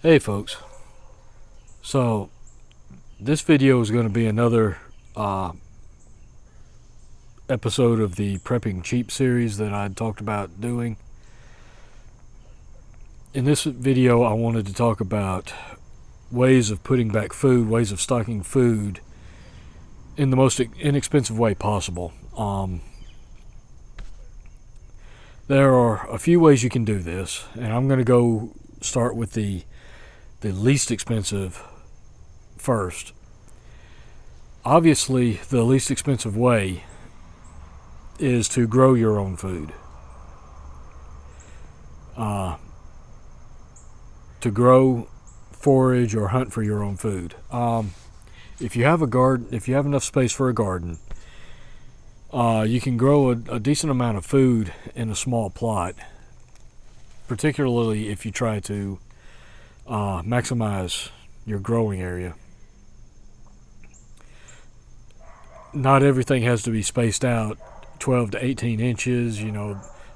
Hey folks, so this video is going to be another episode of the Prepping Cheap series that I talked about doing. In this video I wanted to talk about ways of putting back food, ways of stocking food in the most inexpensive way possible. There are a few ways you can do this, and I'm going to go start with the least expensive first. Obviously, the least expensive way is to grow your own food. To grow, forage, or hunt for your own food. If you have a garden, if you have enough space for a garden, you can grow a decent amount of food in a small plot, particularly if you try to maximize your growing area. Not everything has to be spaced out 12 to 18 inches,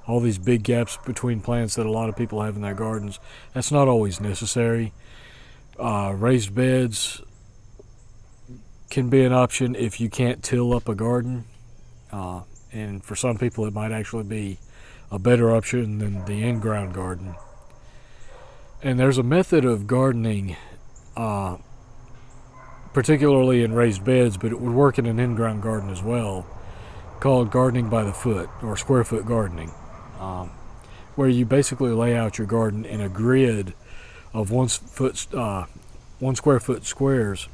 all these big gaps between plants that a lot of people have in their gardens. That's not always necessary. Raised beds can be an option if you can't till up a garden, and for some people it might actually be a better option than the in-ground garden. And there's a method of gardening, particularly in raised beds, but it would work in an in-ground garden as well, called gardening by the foot, or square foot gardening, where you basically lay out your garden in a grid of 1 square foot squares,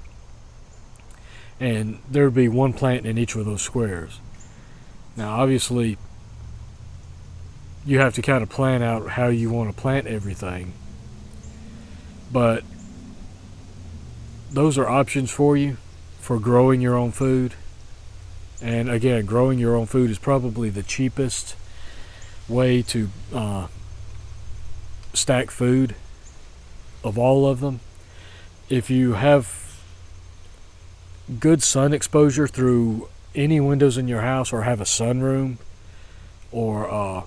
and there would be one plant in each of those squares. Now obviously you have to kind of plan out how you want to plant everything, but those are options for you for growing your own food. And again, growing your own food is probably the cheapest way to stack food of all of them. If you have good sun exposure through any windows in your house, or have a sunroom, or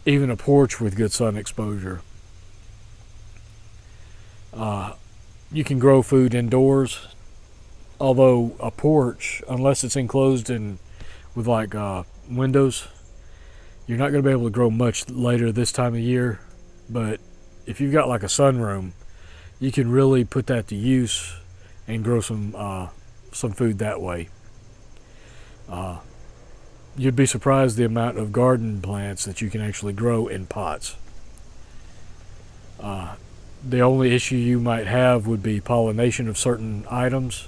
even a porch with good sun exposure, you can grow food indoors. Although a porch, unless it's enclosed in with windows, you're not going to be able to grow much later this time of year. But if you've got like a sunroom, you can really put that to use and grow some food that way. You'd be surprised the amount of garden plants that you can actually grow in pots. The only issue you might have would be pollination of certain items.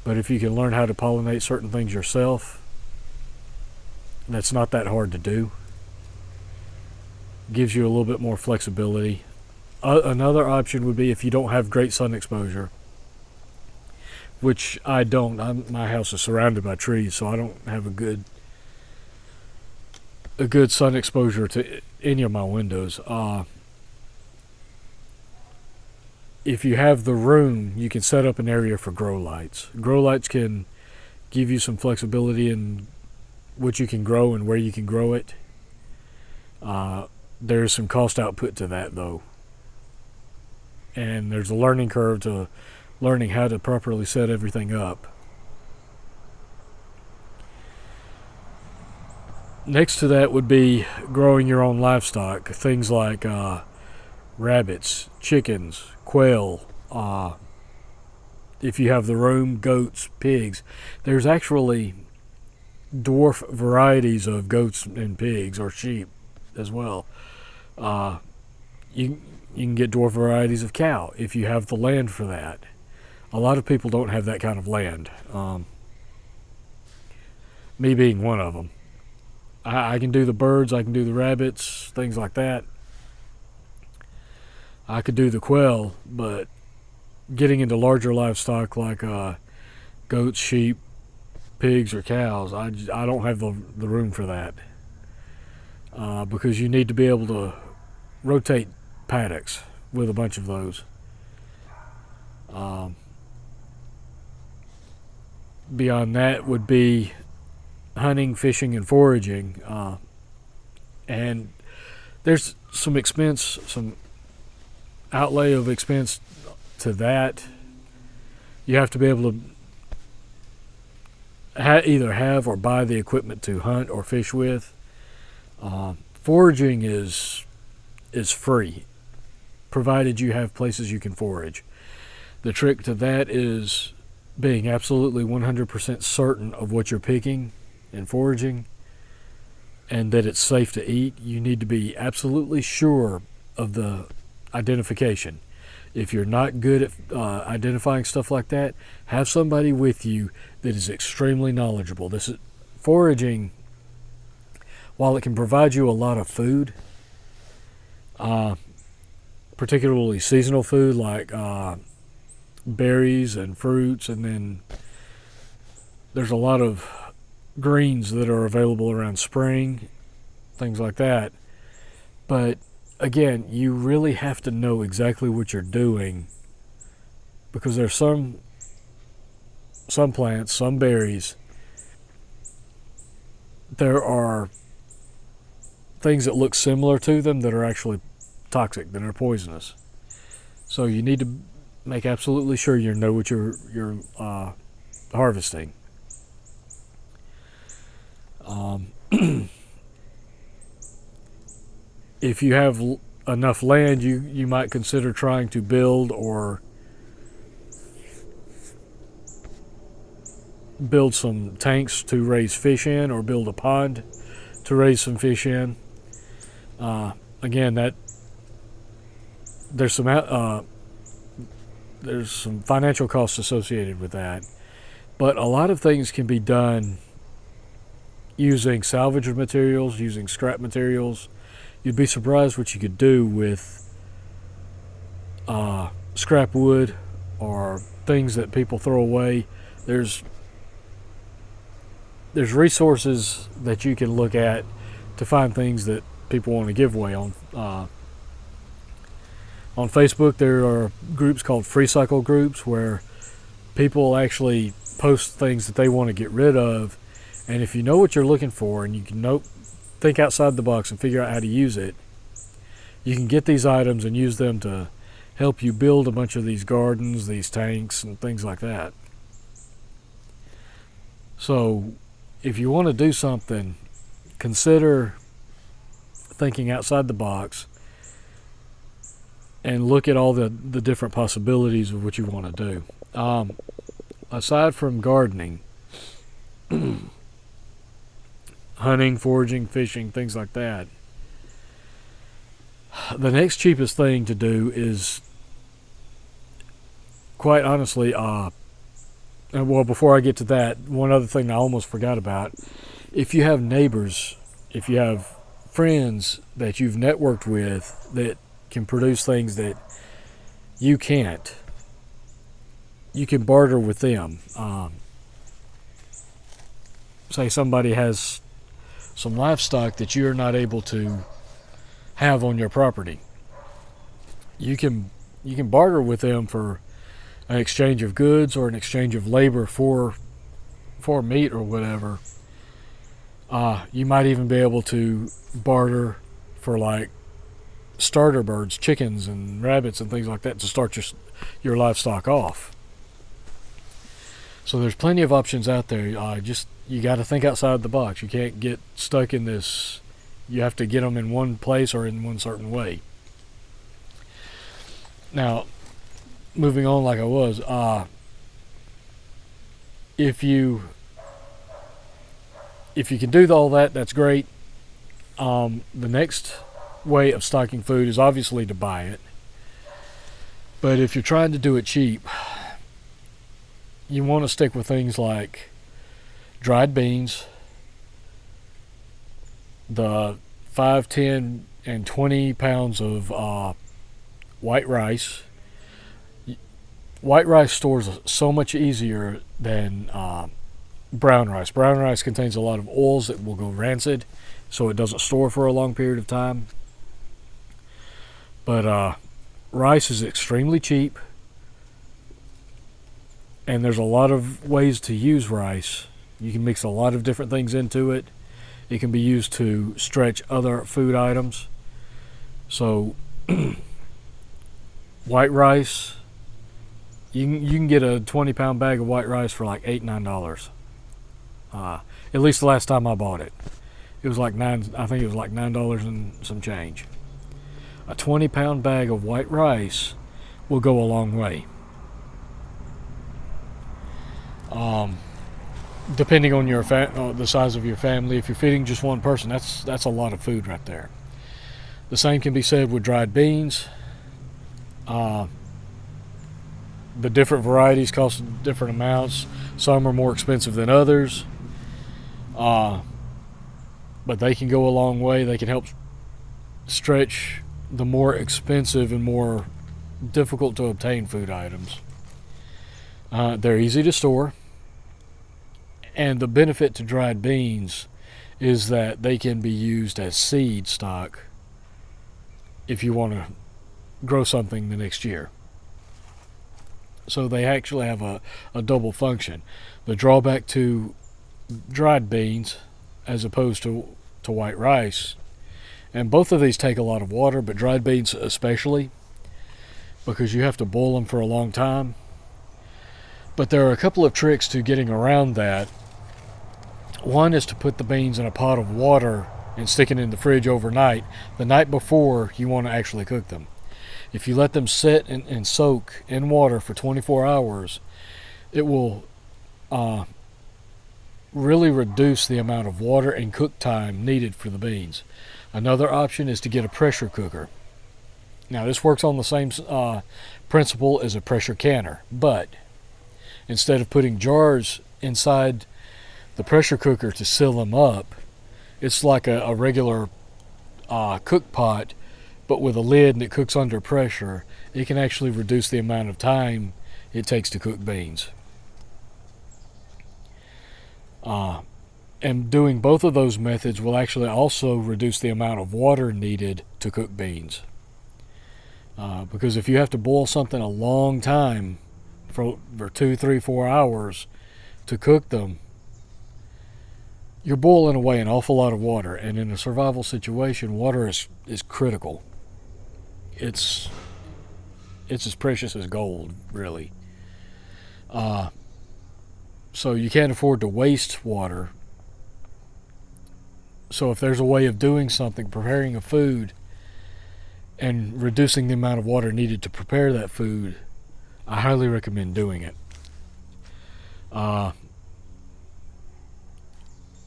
But if you can learn how to pollinate certain things yourself, that's not that hard to do. Gives you a little bit more flexibility. Another option would be if you don't have great sun exposure, which I don't. My house is surrounded by trees, so I don't have a good sun exposure to any of my windows. If you have the room, you can set up an area for grow lights. Grow lights can give you some flexibility in what you can grow and where you can grow it. There's some cost output to that, though. And there's a learning curve to learning how to properly set everything up. Next to that would be growing your own livestock. Things like rabbits, chickens, quail, if you have the room, goats, pigs. There's actually dwarf varieties of goats and pigs, or sheep as well. You can get dwarf varieties of cow if you have the land for that. A lot of people don't have that kind of land, me being one of them. I can do the birds, I can do the rabbits, things like that. I could do the quail, but getting into larger livestock like goats, sheep, pigs, or cows, I don't have the room for that, because you need to be able to rotate paddocks with a bunch of those. Beyond that would be hunting, fishing, and foraging, and there's some outlay of expense to that. You have to be able to either have or buy the equipment to hunt or fish with. Foraging is free, provided you have places you can forage. The trick to that is being absolutely 100% certain of what you're picking and foraging, and that it's safe to eat. You need to be absolutely sure of the identification. If you're not good at identifying stuff like that, have somebody with you that is extremely knowledgeable. This is foraging. While it can provide you a lot of food, particularly seasonal food like berries and fruits, and then there's a lot of greens that are available around spring, things like that. But again, you really have to know exactly what you're doing, because there's some plants, some berries, there are things that look similar to them that are actually toxic, that are poisonous. So you need to make absolutely sure you know what you're harvesting. If you have enough land, you might consider trying to build some tanks to raise fish in, or build a pond to raise some fish in. Again, that there's some financial costs associated with that, but a lot of things can be done using salvage materials, using scrap materials. You'd be surprised what you could do with scrap wood or things that people throw away. There's resources that you can look at to find things that people want to give away. On Facebook, there are groups called free cycle groups where people actually post things that they want to get rid of, and if you know what you're looking for and you can think outside the box and figure out how to use it, you can get these items and use them to help you build a bunch of these gardens, these tanks, and things like that. So if you want to do something, consider thinking outside the box and look at all the different possibilities of what you want to do. Aside from gardening, hunting, foraging, fishing, things like that, the next cheapest thing to do is, quite honestly, well, before I get to that, one other thing I almost forgot about. If you have neighbors, if you have friends that you've networked with that can produce things that you can't, you can barter with them. Say somebody has some livestock that you're not able to have on your property. You can barter with them for an exchange of goods or an exchange of labor for meat or whatever. You might even be able to barter for like starter birds, chickens and rabbits and things like that to start your livestock off. So there's plenty of options out there. You got to think outside the box. You can't get stuck in this. You have to get them in one place or in one certain way. Now, moving on like I was, if you can do all that, that's great. The next way of stocking food is obviously to buy it. But if you're trying to do it cheap, you want to stick with things like dried beans, the 5, 10, and 20 pounds of white rice. White rice stores so much easier than brown rice. Brown rice contains a lot of oils that will go rancid, so it doesn't store for a long period of time. But rice is extremely cheap, and there's a lot of ways to use rice. You can mix a lot of different things into it. It can be used to stretch other food items. So White rice, you can get a 20-pound bag of white rice for like $8-9. At least the last time I bought it, it was like nine. I think it was like $9 and some change. A 20-pound bag of white rice will go a long way. Depending on your the size of your family, if you're feeding just one person, that's a lot of food right there. The same can be said with dried beans. The different varieties cost different amounts. Some are more expensive than others, but they can go a long way. They can help stretch the more expensive and more difficult to obtain food items. They're easy to store, and the benefit to dried beans is that they can be used as seed stock if you want to grow something the next year. So they actually have a double function. The drawback to dried beans as opposed to white rice, and both of these take a lot of water, but dried beans especially, because you have to boil them for a long time. But there are a couple of tricks to getting around that. One is to put the beans in a pot of water and stick it in the fridge overnight, the night before you want to actually cook them. If you let them sit and soak in water for 24 hours, it will really reduce the amount of water and cook time needed for the beans. Another option is to get a pressure cooker. Now, this works on the same principle as a pressure canner, but instead of putting jars inside the pressure cooker to seal them up, it's like a regular cook pot, but with a lid, and it cooks under pressure. It can actually reduce the amount of time it takes to cook beans. And doing both of those methods will actually also reduce the amount of water needed to cook beans. Because if you have to boil something a long time, for 2, 3, 4 hours to cook them, you're boiling away an awful lot of water. And in a survival situation, water is critical. It's as precious as gold, really. So you can't afford to waste water. So if there's a way of doing something, preparing a food, and reducing the amount of water needed to prepare that food, I highly recommend doing it.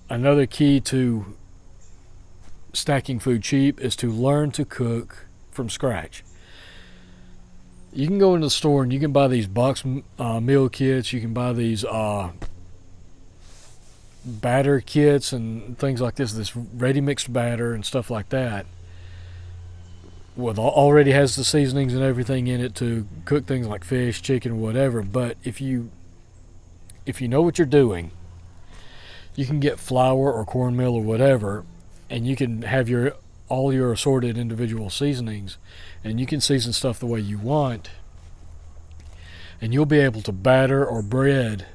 Another key to stacking food cheap is to learn to cook from scratch. You can go into the store and you can buy these box meal kits. You can buy these batter kits and things like this ready mixed batter and stuff like that. Already has the seasonings and everything in it to cook things like fish, chicken, whatever. But if you know what you're doing, you can get flour or cornmeal or whatever, and you can have all your assorted individual seasonings, and you can season stuff the way you want, and you'll be able to batter or bread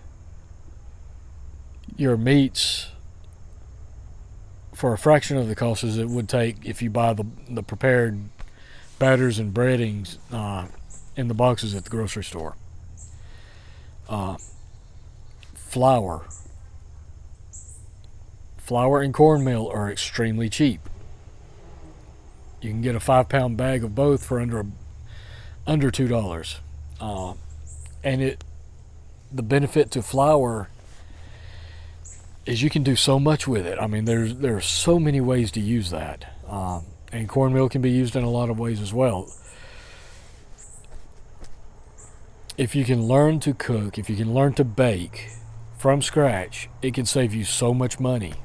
your meats for a fraction of the cost as it would take if you buy the prepared batters and breadings in the boxes at the grocery store. Flour and cornmeal are extremely cheap. You can get a 5-pound bag of both for under $2. And the benefit to flour is you can do so much with it. I mean, there are so many ways to use that. And cornmeal can be used in a lot of ways as well. If you can learn to cook, if you can learn to bake from scratch, it can save you so much money.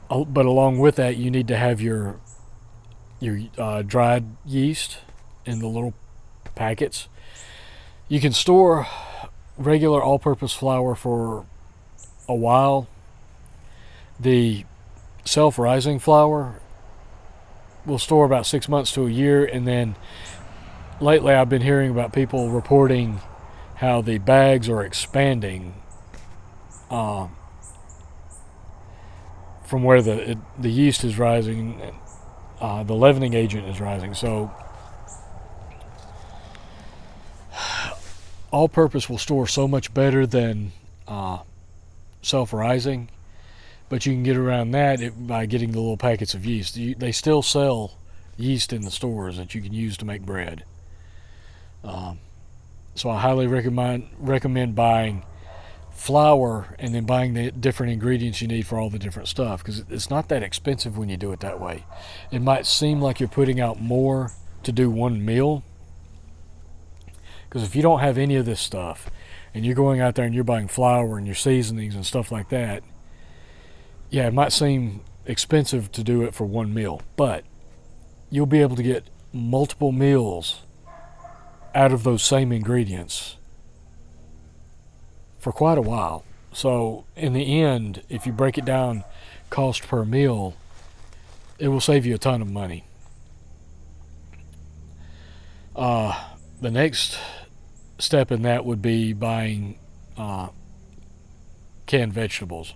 But along with that, you need to have your dried yeast in the little packets. You can store regular all-purpose flour for a while. The self-rising flour will store about 6 months to a year, and then lately I've been hearing about people reporting how the bags are expanding from where the yeast is rising. the leavening agent is rising. So all-purpose will store so much better than self-rising, but you can get around that by getting the little packets of yeast. They still sell yeast in the stores that you can use to make bread. So I highly recommend buying flour and then buying the different ingredients you need for all the different stuff, because it's not that expensive when you do it that way. It might seem like you're putting out more to do one meal, because if you don't have any of this stuff and you're going out there and you're buying flour and your seasonings and stuff like that, yeah, it might seem expensive to do it for one meal, but you'll be able to get multiple meals out of those same ingredients for quite a while. So in the end, if you break it down cost per meal, it will save you a ton of money. The next step in that would be buying canned vegetables.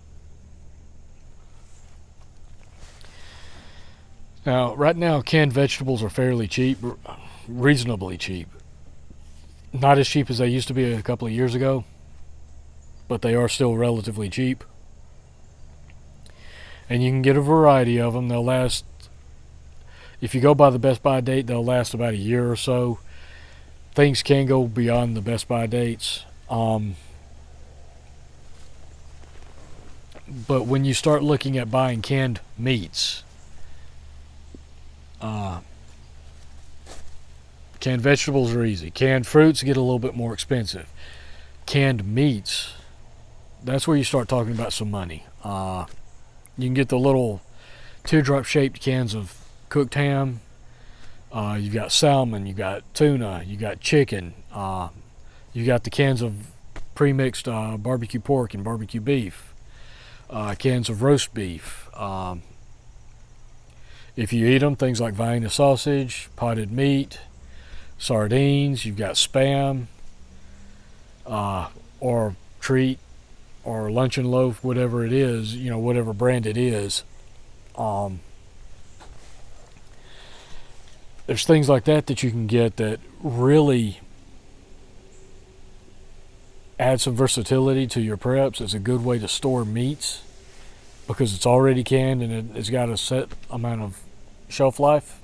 Now, right now, canned vegetables are fairly cheap, reasonably cheap. Not as cheap as they used to be a couple of years ago, but they are still relatively cheap. And you can get a variety of them. They'll last, if you go by the Best By date, they'll last about a year or so. Things can go beyond the Best By dates. But when you start looking at buying canned meats, canned vegetables are easy. Canned fruits get a little bit more expensive. Canned meats, that's where you start talking about some money. You can get the little teardrop shaped cans of cooked ham. You've got salmon, you've got tuna, you got chicken. You got the cans of pre-mixed barbecue pork and barbecue beef. Cans of roast beef. If you eat them, things like Vienna sausage, potted meat, sardines. You've got Spam, or Treat, or Luncheon Loaf, whatever it is, whatever brand it is. There's things like that you can get that really add some versatility to your preps. It's a good way to store meats because it's already canned and it's got a set amount of shelf life.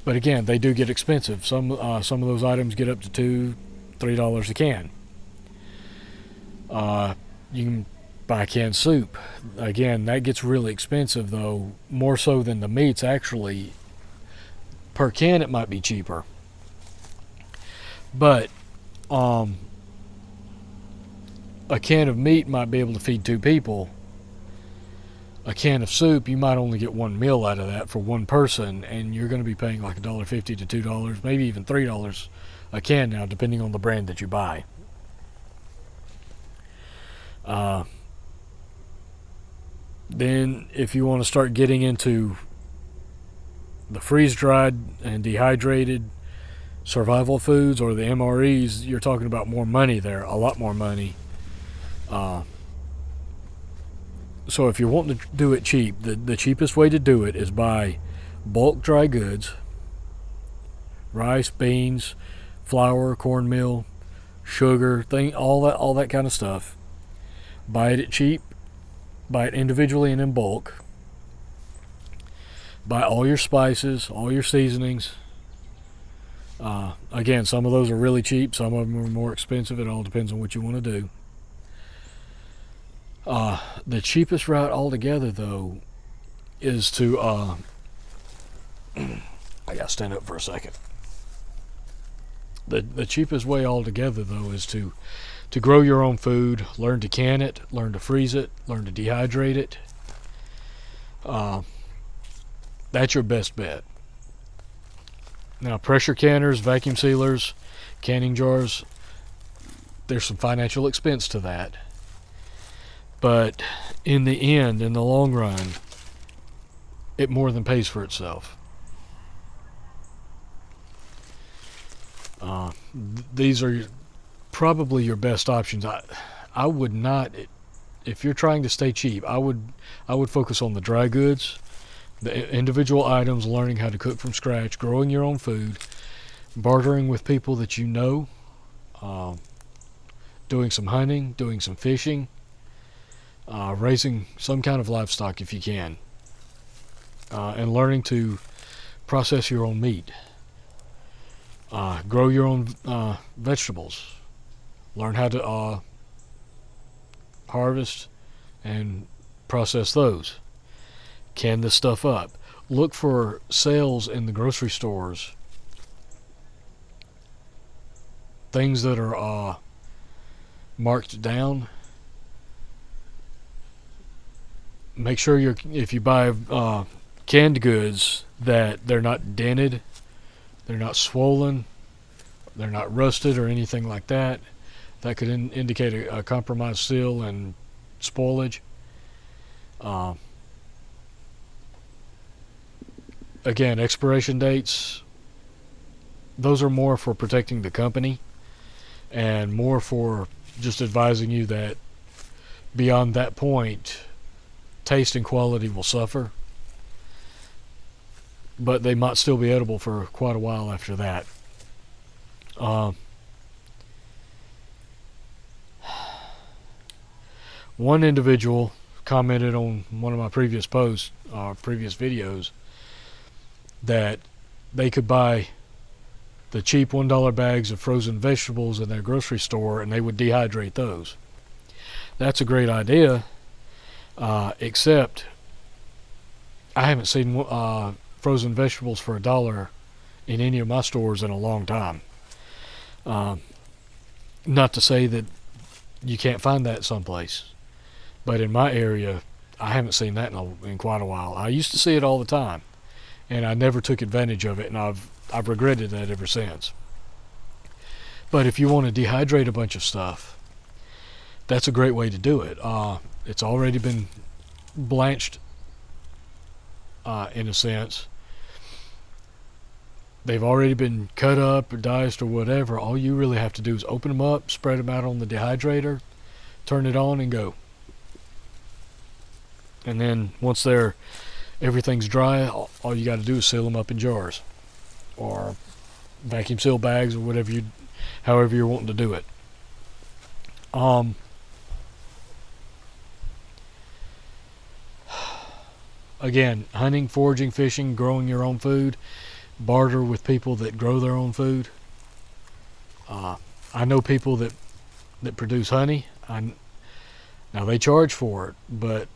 But again, they do get expensive. Some of those items get up to $2-3 a can. You can buy canned soup. Again, that gets really expensive though, more so than the meats actually. Per can it might be cheaper. But a can of meat might be able to feed 2 people. A can of soup, you might only get one meal out of that for one person, and you're going to be paying like $1.50 to $2, maybe even $3 a can now, depending on the brand that you buy. Then if you want to start getting into the freeze-dried and dehydrated survival foods, or the MREs, you're talking about more money there, a lot more money. So if you're wanting to do it cheap, the cheapest way to do it is buy bulk dry goods, rice, beans, flour, cornmeal, sugar, all that kind of stuff. Buy it cheap, buy it individually and in bulk. Buy all your spices, all your seasonings. Again, some of those are really cheap, some of them are more expensive. It all depends on what you want to do. The cheapest route altogether, though, is to I gotta stand up for a second. The cheapest way altogether, though, is to grow your own food, learn to can it, learn to freeze it, learn to dehydrate it. That's your best bet. Now, pressure canners, vacuum sealers, canning jars, there's some financial expense to that. But in the end, in the long run, it more than pays for itself. These are probably your best options. I would not, if you're trying to stay cheap, I would focus on the dry goods, The individual items, learning how to cook from scratch, growing your own food, bartering with people that you know, doing some hunting, doing some fishing, raising some kind of livestock if you can, and learning to process your own meat, grow your own vegetables, learn how to harvest and process those, can this stuff up, look for sales in the grocery stores, things that are marked down. Make sure if you buy canned goods, that they're not dented, they're not swollen, they're not rusted or anything like that. That could indicate a compromised seal and spoilage. Again, expiration dates, those are more for protecting the company and more for just advising you that beyond that point, taste and quality will suffer, but they might still be edible for quite a while after that. One individual commented on one of my previous posts, previous videos, that they could buy the cheap $1 bags of frozen vegetables in their grocery store and they would dehydrate those. That's a great idea, except I haven't seen frozen vegetables for $1 in any of my stores in a long time. Not to say that you can't find that someplace, but in my area, I haven't seen that in quite a while. I used to see it all the time, and I never took advantage of it, and I've regretted that ever since. But if you want to dehydrate a bunch of stuff, that's a great way to do it. It's already been blanched, in a sense. They've already been cut up or diced or whatever. All you really have to do is open them up, spread them out on the dehydrator, turn it on, and go. And then once everything's dry, all you got to do is seal them up in jars or vacuum seal bags or however you're wanting to do it. Again, hunting, foraging, fishing, growing your own food, barter with people that grow their own food. I know people that produce honey. Now they charge for it, but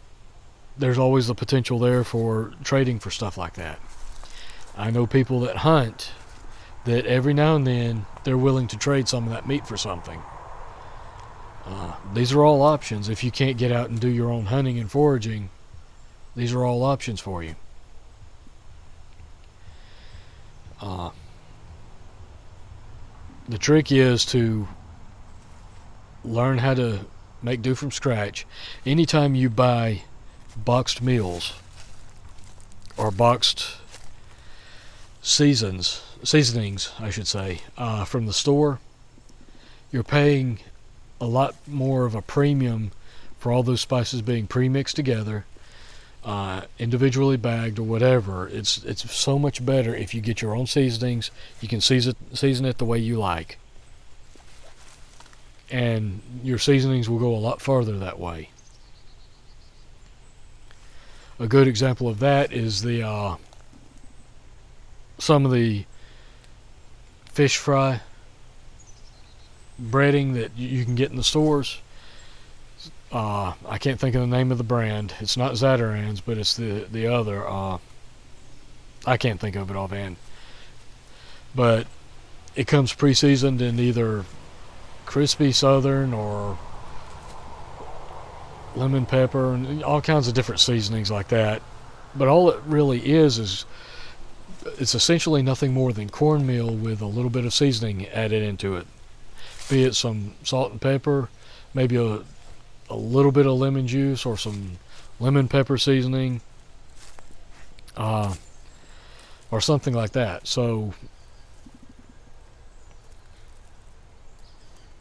there's always the potential there for trading for stuff like that. I know people that hunt that every now and then they're willing to trade some of that meat for something. These are all options. If you can't get out and do your own hunting and foraging, these are all options for you. The trick is to learn how to make do from scratch. Anytime you buy boxed or boxed seasonings, I should say, from the store, you're paying a lot more of a premium for all those spices being pre-mixed together, individually bagged or whatever. It's so much better if you get your own seasonings. You can season it the way you like, and your seasonings will go a lot farther that way. A good example of that is the some of the fish fry breading that you can get in the stores. I can't think of the name of the brand. It's not Zatarain's, but it's the other. I can't think of it offhand. But it comes pre-seasoned in either crispy southern or lemon pepper and all kinds of different seasonings like that. But all it really is it's essentially nothing more than cornmeal with a little bit of seasoning added into it. Be it some salt and pepper, maybe a little bit of lemon juice or some lemon pepper seasoning, or something like that. So,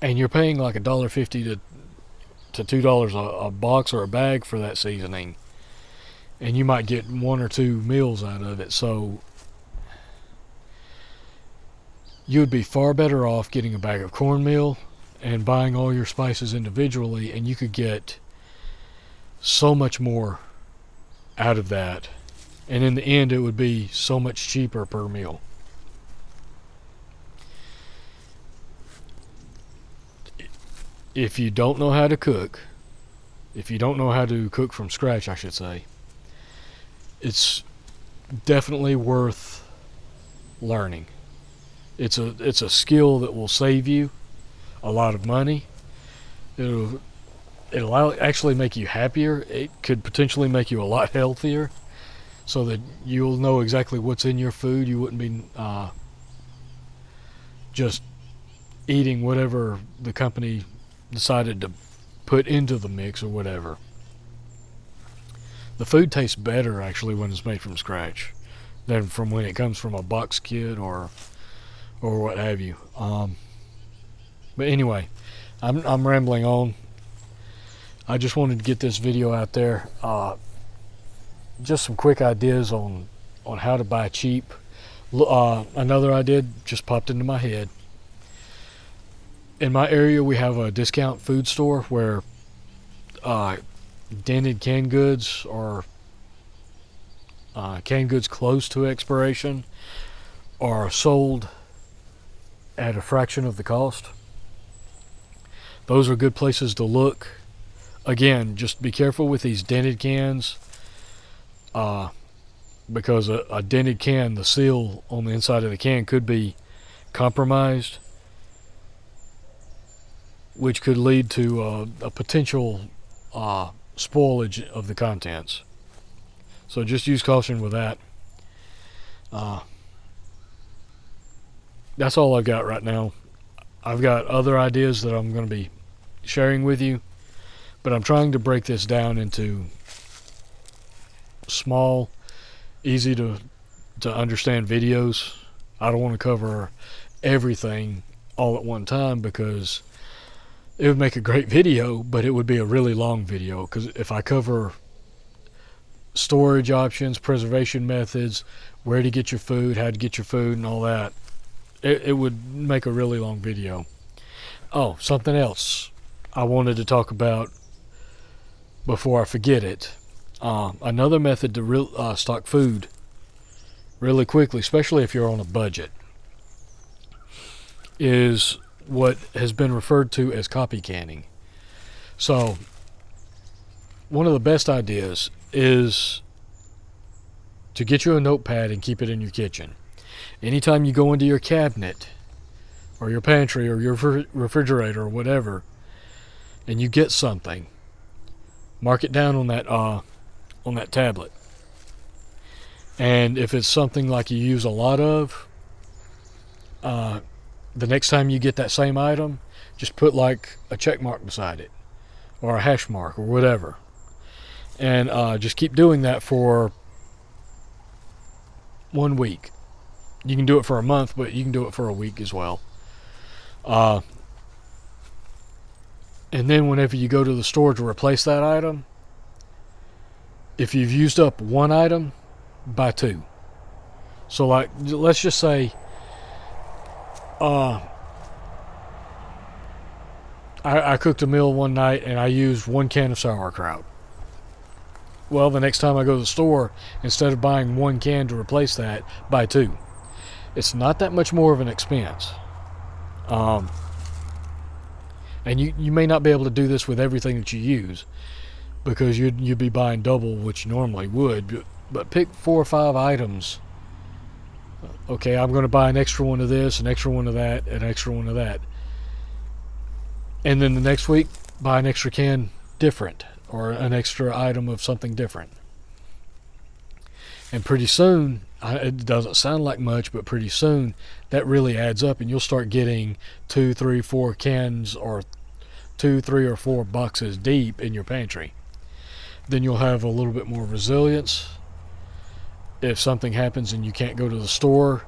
and you're paying like $1.50 to $2 a box or a bag for that seasoning. and you might get 1 or 2 meals out of it. So you would be far better off getting a bag of cornmeal and buying all your spices individually, and you could get so much more out of that, and in the end it would be so much cheaper per meal. If you don't know how to cook, if you don't know how to cook from scratch, I should say, it's definitely worth learning. It's a skill that will save you a lot of money. It'll actually make you happier. It could potentially make you a lot healthier, so that you'll know exactly what's in your food. You wouldn't be just eating whatever the company decided to put into the mix or whatever. The food tastes better actually when it's made from scratch than from when it comes from a box kit or what have you. But anyway, I'm rambling on. I just wanted to get this video out there. Just some quick ideas on how to buy cheap. Another idea just popped into my head. In my area, we have a discount food store where dented canned goods or canned goods close to expiration are sold at a fraction of the cost. Those are good places to look. Again, just be careful with these dented cans, because a dented can, the seal on the inside of the can could be compromised, which could lead to a potential spoilage of the contents. So just use caution with that. That's all I've got right now. I've got other ideas that I'm going to be sharing with you, but I'm trying to break this down into small, easy to understand videos. I don't want to cover everything all at one time, because it would make a great video, but it would be a really long video, because if I cover storage options, preservation methods, where to get your food, how to get your food, and all that, it would make a really long video. Oh, something else I wanted to talk about before I forget it. Another method to stock food really quickly, especially if you're on a budget, is what has been referred to as copy canning. So one of the best ideas is to get you a notepad and keep it in your kitchen. Anytime you go into your cabinet or your pantry or your refrigerator or whatever, and you get something, mark it down on that tablet. And if it's something like you use a lot of, the next time you get that same item, just put like a check mark beside it or a hash mark or whatever, and just keep doing that for 1 week. You can do it for a month, but you can do it for a week as well. And then whenever you go to the store to replace that item, if you've used up one item, buy 2. So like, let's just say I cooked a meal one night and I used 1 can of sauerkraut. Well, the next time I go to the store, instead of buying 1 can to replace that, buy 2. It's not that much more of an expense. And you may not be able to do this with everything that you use, because you'd be buying double what you normally would, but pick 4 or 5 items. Okay, I'm going to buy an extra one of this, an extra one of that, an extra one of that. And then the next week, buy an extra can different, or an extra item of something different. And pretty soon, it doesn't sound like much, but pretty soon that really adds up, and you'll start getting 2, 3, 4 cans, or 2, 3, or 4 boxes deep in your pantry. Then you'll have a little bit more resilience. If something happens and you can't go to the store,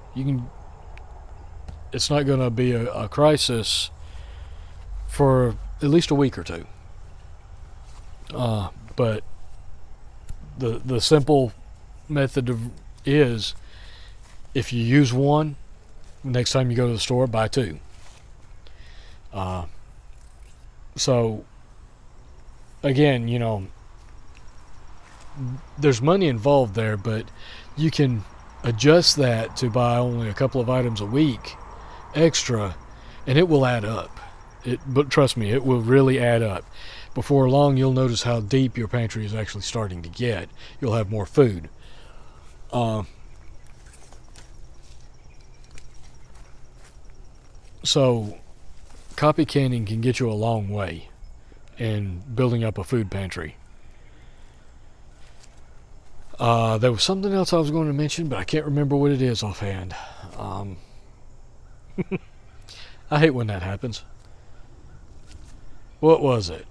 it's not going to be a crisis for at least a week or 2. But the simple method is, if you use one, next time you go to the store, buy two. So again, you know, there's money involved there, but you can adjust that to buy only a couple of items a week extra, and it will add up. But trust me, it will really add up. Before long, you'll notice how deep your pantry is actually starting to get. You'll have more food. So copy canning can get you a long way in building up a food pantry. There was something else I was going to mention, but I can't remember what it is offhand. I hate when that happens. What was it?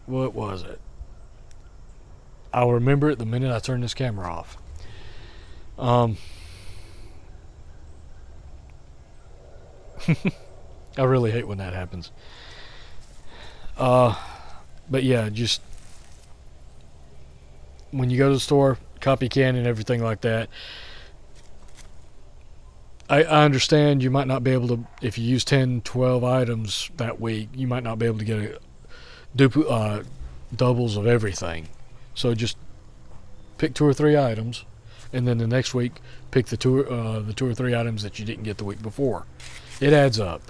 I'll remember it the minute I turn this camera off. I really hate when that happens. But yeah, just when you go to the store, copy can and everything like that. I understand you might not be able to, if you use 10, 12 items that week, you might not be able to get doubles of everything. So just pick 2 or 3 items, and then the next week pick the two or three items that you didn't get the week before. It adds up.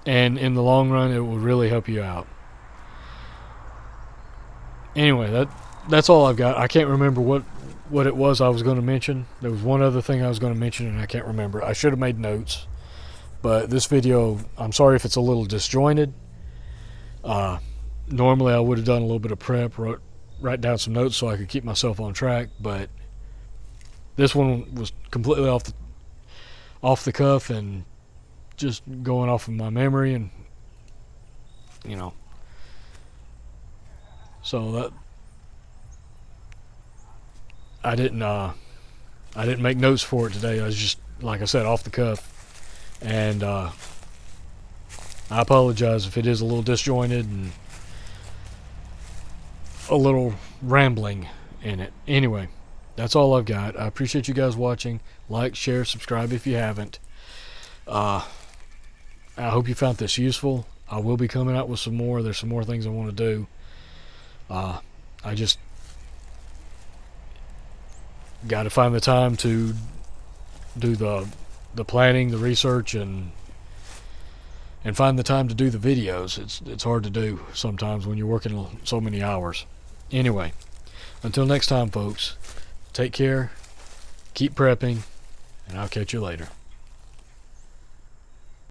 And in the long run, it will really help you out. Anyway, that's all I've got. I can't remember what it was I was going to mention. There was one other thing I was going to mention, and I can't remember. I should have made notes. But this video, I'm sorry if it's a little disjointed. Normally I would have done a little bit of prep, write down some notes so I could keep myself on track, but this one was completely off the cuff and just going off of my memory, and you know, so that I didn't make notes for it today. I was just, like I said, off the cuff, and I apologize if it is a little disjointed and a little rambling in it. Anyway, that's all I've got. I appreciate you guys watching. Like, share, subscribe if you haven't. I hope you found this useful. I will be coming out with some more. There's some more things I want to do. I just got to find the time to do the planning, the research, and find the time to do the videos. It's hard to do sometimes when you're working so many hours. Anyway, until next time, folks, take care, keep prepping, and I'll catch you later.